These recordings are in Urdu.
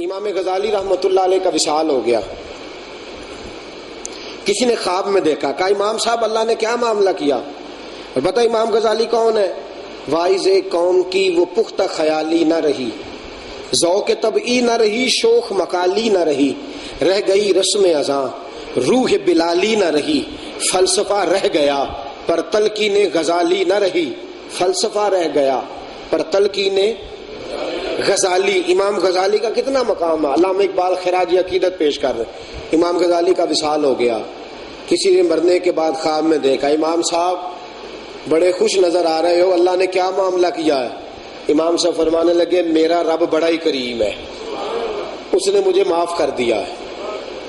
امام غزالی رحمۃ اللہ علیہ کا وصال ہو گیا. کسی نے خواب میں دیکھا, کہا امام صاحب اللہ نے کیا معاملہ کیا؟ اور بتا امام غزالی کون ہے؟ واعظ قوم کی وہ پختہ خیالی نہ رہی, ذوق طبعی نہ رہی, شوخ مقالی نہ رہی, رہ گئی رسم ازاں, روح بلالی نہ رہی, فلسفہ رہ گیا پر تلقین غزالی نہ رہی. فلسفہ رہ گیا پر تلقین غزالی. امام غزالی کا کتنا مقام ہے. علامہ اقبال خراج عقیدت پیش کر رہے ہیں. امام غزالی کا وصال ہو گیا. کسی نے مرنے کے بعد خواب میں دیکھا, امام صاحب بڑے خوش نظر آ رہے ہو, اللہ نے کیا معاملہ کیا ہے؟ امام صاحب فرمانے لگے میرا رب بڑا ہی کریم ہے, اس نے مجھے معاف کر دیا ہے,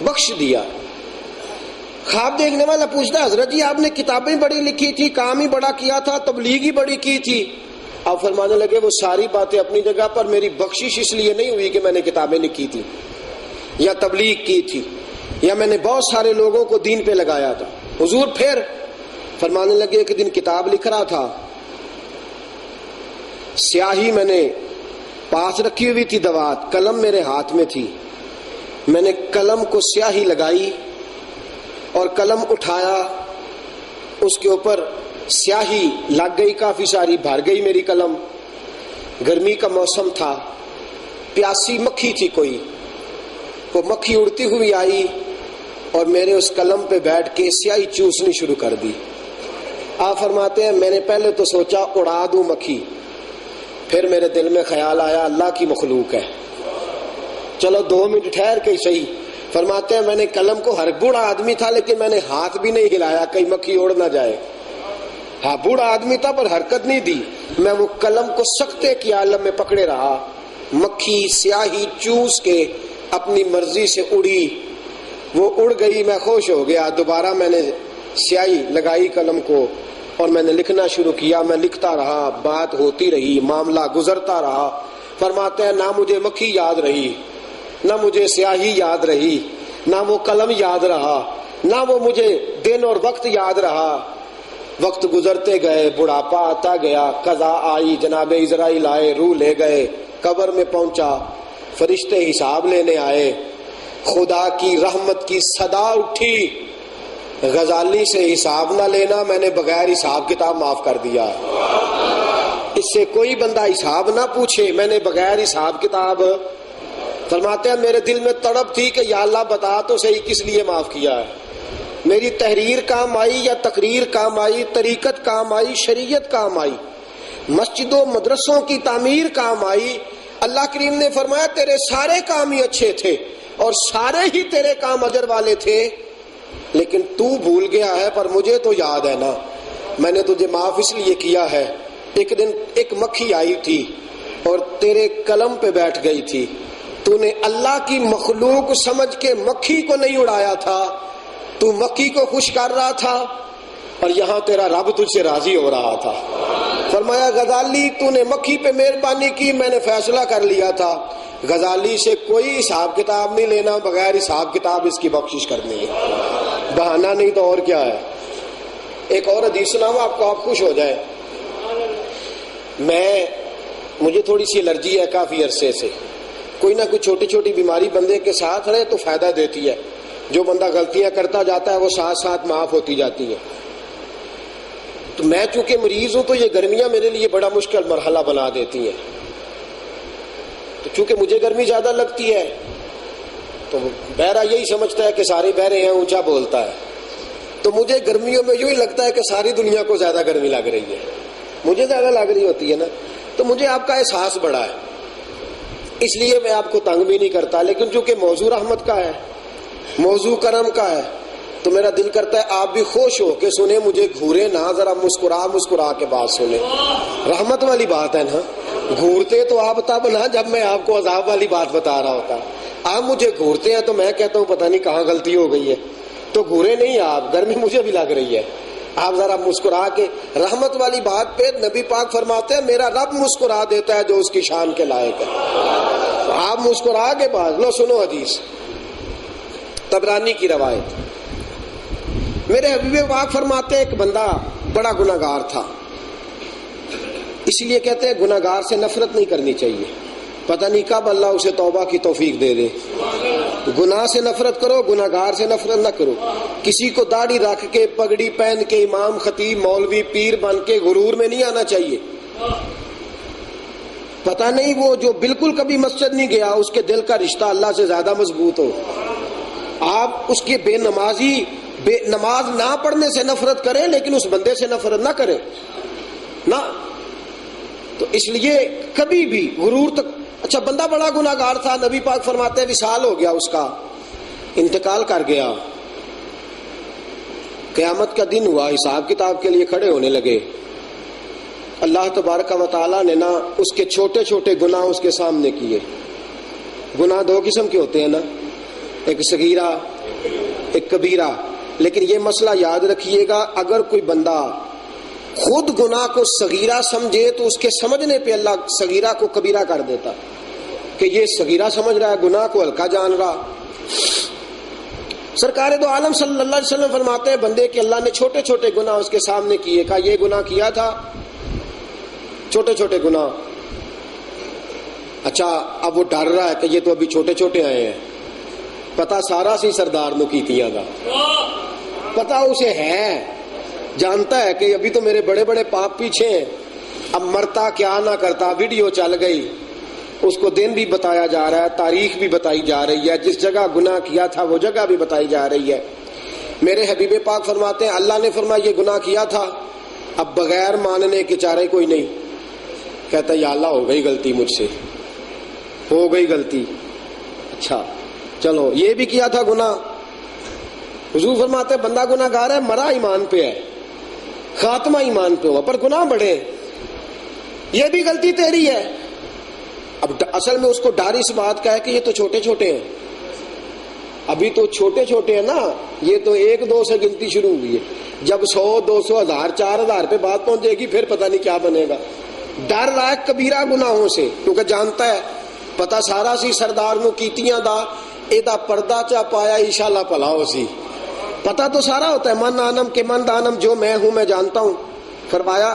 بخش دیا. خواب دیکھنے والا پوچھتا ہے حضرت جی آپ نے کتابیں بڑی لکھی تھی, کام ہی بڑا کیا تھا, تبلیغ ہی بڑی کی تھی. آپ فرمانے لگے وہ ساری باتیں اپنی جگہ پر, میری بخشش اس لیے نہیں ہوئی کہ میں نے کتابیں لکھی تھی یا تبلیغ کی تھی یا میں نے بہت سارے لوگوں کو دین پہ لگایا تھا. حضور پھر فرمانے لگے ایک دن کتاب لکھ رہا تھا, سیاہی میں نے پاس رکھی ہوئی تھی, دوات قلم میرے ہاتھ میں تھی, میں نے قلم کو سیاہی لگائی اور قلم اٹھایا, اس کے اوپر سیاہی لگ گئی, کافی ساری بھر گئی میری قلم. گرمی کا موسم تھا, پیاسی مکھی تھی کوئی, وہ مکھی اڑتی ہوئی آئی اور میرے اس قلم پہ بیٹھ کے سیاہی چوسنی شروع کر دی. آپ فرماتے ہیں میں نے پہلے تو سوچا اڑا دوں مکھی, پھر میرے دل میں خیال آیا اللہ کی مخلوق ہے, چلو 2 منٹ ٹھہر کے صحیح. فرماتے ہیں میں نے قلم کو, ہر بوڑھا آدمی تھا لیکن میں نے ہاتھ بھی نہیں ہلایا کہیں مکھی اڑ نہ جائے. ہاں بوڑھا آدمی تھا پر حرکت نہیں دی, میں وہ قلم کو سکتے کی عالم میں پکڑے رہا. مکھی سیاہی چوس کے اپنی مرضی سے اڑی, وہ اڑ گئی, میں خوش ہو گیا. دوبارہ میں نے سیاہی لگائی قلم کو اور میں نے لکھنا شروع کیا. میں لکھتا رہا, بات ہوتی رہی, معاملہ گزرتا رہا. فرماتے ہیں نہ مجھے مکھی یاد رہی, نہ مجھے سیاہی یاد رہی, نہ وہ قلم یاد رہا, نہ وہ مجھے دن اور وقت یاد رہا. وقت گزرتے گئے, بڑھاپا آتا گیا, قضا آئی, جناب عزرائیل آئے, روح لے گئے. قبر میں پہنچا, فرشتے حساب لینے آئے. خدا کی رحمت کی صدا اٹھی, غزالی سے حساب نہ لینا, میں نے بغیر حساب کتاب معاف کر دیا. اس سے کوئی بندہ حساب نہ پوچھے, میں نے بغیر حساب کتاب. فرماتے ہیں میرے دل میں تڑپ تھی کہ یا اللہ بتا تو صحیح کس لیے معاف کیا ہے. میری تحریر کام آئی یا تقریر کام آئی, طریقت کام آئی, شریعت کام آئی, مسجدوں مدرسوں کی تعمیر کام آئی. اللہ کریم نے فرمایا تیرے سارے کام ہی اچھے تھے اور سارے ہی تیرے کام اجر والے تھے, لیکن تو بھول گیا ہے, پر مجھے تو یاد ہے نا, میں نے تجھے معاف اس لیے کیا ہے. ایک دن ایک مکھی آئی تھی اور تیرے قلم پہ بیٹھ گئی تھی, تو نے اللہ کی مخلوق سمجھ کے مکھی کو نہیں اڑایا تھا, تو مکھی کو خوش کر رہا تھا اور یہاں تیرا رب تجھ سے راضی ہو رہا تھا. فرمایا غزالی تو نے مکھی پہ مہربانی کی, میں نے فیصلہ کر لیا تھا غزالی سے کوئی حساب کتاب نہیں لینا, بغیر حساب کتاب اس کی بخشش کرنی ہے. بہانہ نہیں تو اور کیا ہے. ایک اور حدیث سناؤں آپ کو, آپ خوش ہو جائیں. مجھے تھوڑی سی الرجی ہے کافی عرصے سے, کوئی نہ کوئی چھوٹی چھوٹی بیماری بندے کے ساتھ رہے تو فائدہ دیتی ہے. جو بندہ غلطیاں کرتا جاتا ہے وہ ساتھ ساتھ معاف ہوتی جاتی ہیں. تو میں چونکہ مریض ہوں تو یہ گرمیاں میرے لیے بڑا مشکل مرحلہ بنا دیتی ہیں. تو چونکہ مجھے گرمی زیادہ لگتی ہے تو بہرا یہی سمجھتا ہے کہ سارے بہرے ہیں, اونچا بولتا ہے. تو مجھے گرمیوں میں یوں ہی لگتا ہے کہ ساری دنیا کو زیادہ گرمی لگ رہی ہے, مجھے زیادہ لگ رہی ہوتی ہے نا. تو مجھے آپ کا احساس بڑا ہے, اس لیے میں آپ کو تنگ بھی نہیں کرتا. لیکن چونکہ موضوع رحمت کا ہے, موضوع کرم کا ہے, تو میرا دل کرتا ہے آپ بھی خوش ہو کے سنیں, مجھے گھورے نہ, ذرا مسکرا کے بات سنیں. رحمت والی بات ہے نا. گھورتے تو آپ تب نا جب میں آپ کو عذاب والی بات بتا رہا ہوتا. آپ مجھے گھورتے ہیں تو میں کہتا ہوں پتہ نہیں کہاں غلطی ہو گئی ہے. تو گھورے نہیں آپ, گرمی مجھے بھی لگ رہی ہے. آپ ذرا مسکرا کے, رحمت والی بات پہ نبی پاک فرماتے ہیں میرا رب مسکرا دیتا ہے جو اس کی شان کے لائق ہے. آپ مسکرا کے بات لو. سنو حدیث, طبرانی کی روایت. میرے حبیب پاک فرماتے ایک بندہ بڑا گناہگار تھا, اس لیے کہتے ہیں گناہگار سے نفرت نہیں کرنی چاہیے. پتہ نہیں کب اللہ اسے توبہ کی توفیق دے دے۔ گناہ سے نفرت کرو، گناہگار سے نفرت نہ کرو۔ کسی کو داڑھی رکھ کے پگڑی پہن کے امام خطیب مولوی پیر بن کے غرور میں نہیں آنا چاہیے۔ پتہ نہیں وہ جو بالکل کبھی مسجد نہیں گیا اس کے دل کا رشتہ اللہ سے زیادہ مضبوط ہو۔ آپ اس کے بے نماز نہ پڑھنے سے نفرت کریں لیکن اس بندے سے نفرت نہ کریں نہ۔ تو اس لیے کبھی بھی غرور تک، اچھا بندہ بڑا گناہگار تھا، نبی پاک فرماتے ہیں وصال ہو گیا، اس کا انتقال کر گیا، قیامت کا دن ہوا، حساب کتاب کے لیے کھڑے ہونے لگے، اللہ تبارک و تعالیٰ نے نا اس کے چھوٹے چھوٹے گناہ اس کے سامنے کیے۔ گناہ دو قسم کے ہوتے ہیں نا، ایک صغیرہ ایک کبیرہ، لیکن یہ مسئلہ یاد رکھیے گا، اگر کوئی بندہ خود گناہ کو صغیرہ سمجھے تو اس کے سمجھنے پہ اللہ صغیرہ کو کبیرہ کر دیتا کہ یہ صغیرہ سمجھ رہا ہے، گناہ کو ہلکا جان رہا۔ سرکار دو عالم صلی اللہ علیہ وسلم فرماتے ہیں بندے کہ اللہ نے چھوٹے چھوٹے گناہ اس کے سامنے کیے، کہا یہ گناہ کیا تھا، چھوٹے چھوٹے گناہ۔ اچھا اب وہ ڈر رہا ہے کہ یہ تو ابھی چھوٹے چھوٹے آئے ہیں، پتہ سارا سی سردار نو کیتیاں دا پتہ اسے ہے، جانتا ہے کہ ابھی تو میرے بڑے بڑے پاپ پیچھے ہیں، اب مرتا کیا نہ کرتا، ویڈیو چل گئی، اس کو دن بھی بتایا جا رہا ہے، تاریخ بھی بتائی جا رہی ہے، جس جگہ گناہ کیا تھا وہ جگہ بھی بتائی جا رہی ہے۔ میرے حبیب پاک فرماتے ہیں اللہ نے فرمایا یہ گناہ کیا تھا، اب بغیر ماننے کے چارے کوئی نہیں، کہتا یا اللہ ہو گئی غلطی، مجھ سے ہو گئی غلطی، اچھا چلو یہ بھی کیا تھا گناہ۔ حضور فرماتے بندہ گناہ گار ہے، مرا ایمان پہ ہے، خاتمہ ایمان پہ ہوا، پر گناہ بڑھے، یہ بھی غلطی تیری ہے۔ اب اصل میں اس کو ڈر اس بات کا ہے کہ یہ تو چھوٹے چھوٹے ہیں، ابھی تو چھوٹے چھوٹے ہیں نا، یہ تو 1-2 سے گنتی شروع ہوئی ہے، جب 100 200 1000 4000 پہ بات پہنچ جائے گی پھر پتہ نہیں کیا بنے گا۔ ڈر رہا ہے کبیرہ گناہوں سے، کیونکہ جانتا ہے پتہ سارا سی سردار نو کیتیاں دا ایدا پردہ چا پایا انشاءاللہ پلا ہو سی، پتہ تو سارا ہوتا ہے، من آنم کے من دانم، جو میں ہوں میں جانتا ہوں۔ فرمایا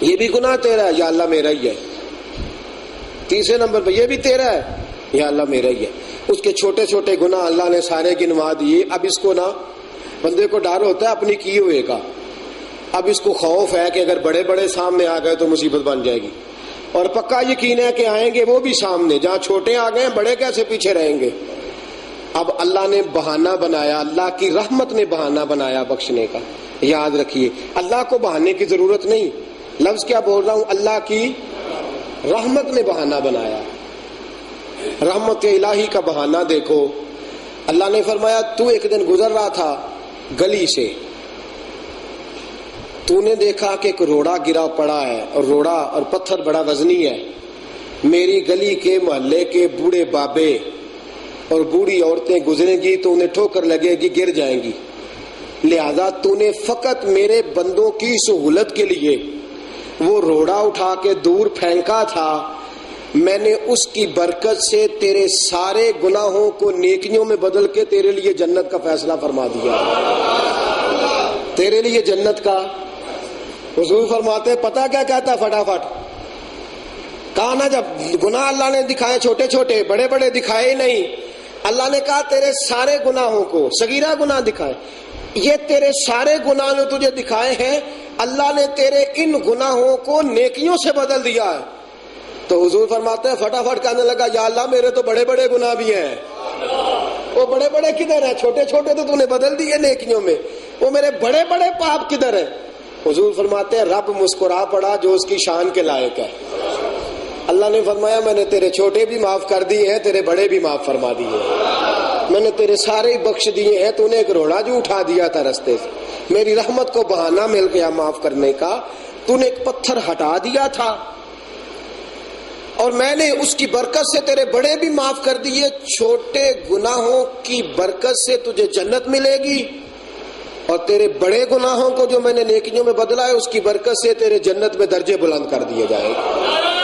یہ بھی گناہ تیرا ہے، یا اللہ میرا ہی ہے۔ تیسرے نمبر پہ یہ بھی تیرا ہے، یا اللہ میرا ہی ہے۔ اس کے چھوٹے چھوٹے گناہ اللہ نے سارے گنوا دیے۔ اب اس کو نا بندے کو ڈر ہوتا ہے اپنی کی ہوئے کا، اب اس کو خوف ہے کہ اگر بڑے بڑے سامنے آ گئے تو مصیبت بن جائے گی، اور پکا یقین ہے کہ آئیں گے وہ بھی سامنے، جہاں چھوٹے آ گئے بڑے کیسے پیچھے رہیں گے۔ اب اللہ نے بہانہ بنایا، اللہ کی رحمت نے بہانہ بنایا بخشنے کا۔ یاد رکھیے اللہ کو بہانے کی ضرورت نہیں، لفظ کیا بول رہا ہوں، اللہ کی رحمت نے بہانہ بنایا۔ رحمت الہی کا بہانہ دیکھو، اللہ نے فرمایا تو ایک دن گزر رہا تھا گلی سے، تو نے دیکھا کہ ایک روڑا گرا پڑا ہے، اور روڑا اور پتھر بڑا وزنی ہے، میری گلی کے محلے کے بوڑھے بابے اور بوڑھی عورتیں گزریں گی تو انہیں ٹھوکر لگے گی، گر جائیں گی، لہذا تو نے فقط میرے بندوں کی سہولت کے لیے وہ روڑا اٹھا کے دور پھینکا تھا، میں نے اس کی برکت سے تیرے سارے گناہوں کو نیکیوں میں بدل کے تیرے لیے جنت کا فیصلہ فرما دیا، تیرے لیے جنت کا۔ حضور فرماتے پتہ کیا کہتا فٹافٹ، کہا نا جب گناہ اللہ نے دکھائے چھوٹے چھوٹے، بڑے بڑے دکھائے ہی نہیں، اللہ نے کہا تیرے سارے گناہوں کو، صغیرہ گناہ دکھائے، یہ تیرے سارے گناہ جو تجھے دکھائے ہیں اللہ نے تیرے ان گناہوں کو نیکیوں سے بدل دیا ہے۔ تو حضور فرماتے ہیں فٹافٹ کہنے لگا یا اللہ میرے تو بڑے بڑے گناہ بھی ہیں، وہ بڑے بڑے کدھر ہیں، چھوٹے چھوٹے تو نے بدل دیے نیکیوں میں، وہ میرے بڑے بڑے پاپ کدھر ہیں۔ حضور فرماتے ہیں رب مسکرا پڑا جو اس کی شان کے لائق ہے۔ اللہ نے فرمایا میں نے تیرے چھوٹے بھی معاف کر دیے ہیں، تیرے بڑے بھی معاف فرما دیے ہیں، میں نے تیرے سارے بخش دیے ہیں، تو نے ایک روڑا جو اٹھا دیا تھا رستے سے، میری رحمت کو بہانہ مل گیا معاف کرنے کا، تو نے ایک پتھر ہٹا دیا تھا، اور میں نے اس کی برکت سے تیرے بڑے بھی معاف کر دیے، چھوٹے گناہوں کی برکت سے تجھے جنت ملے گی، اور تیرے بڑے گناہوں کو جو میں نے نیکیوں میں بدلا ہے اس کی برکت سے تیرے جنت میں درجے بلند کر دیے جائیں گے۔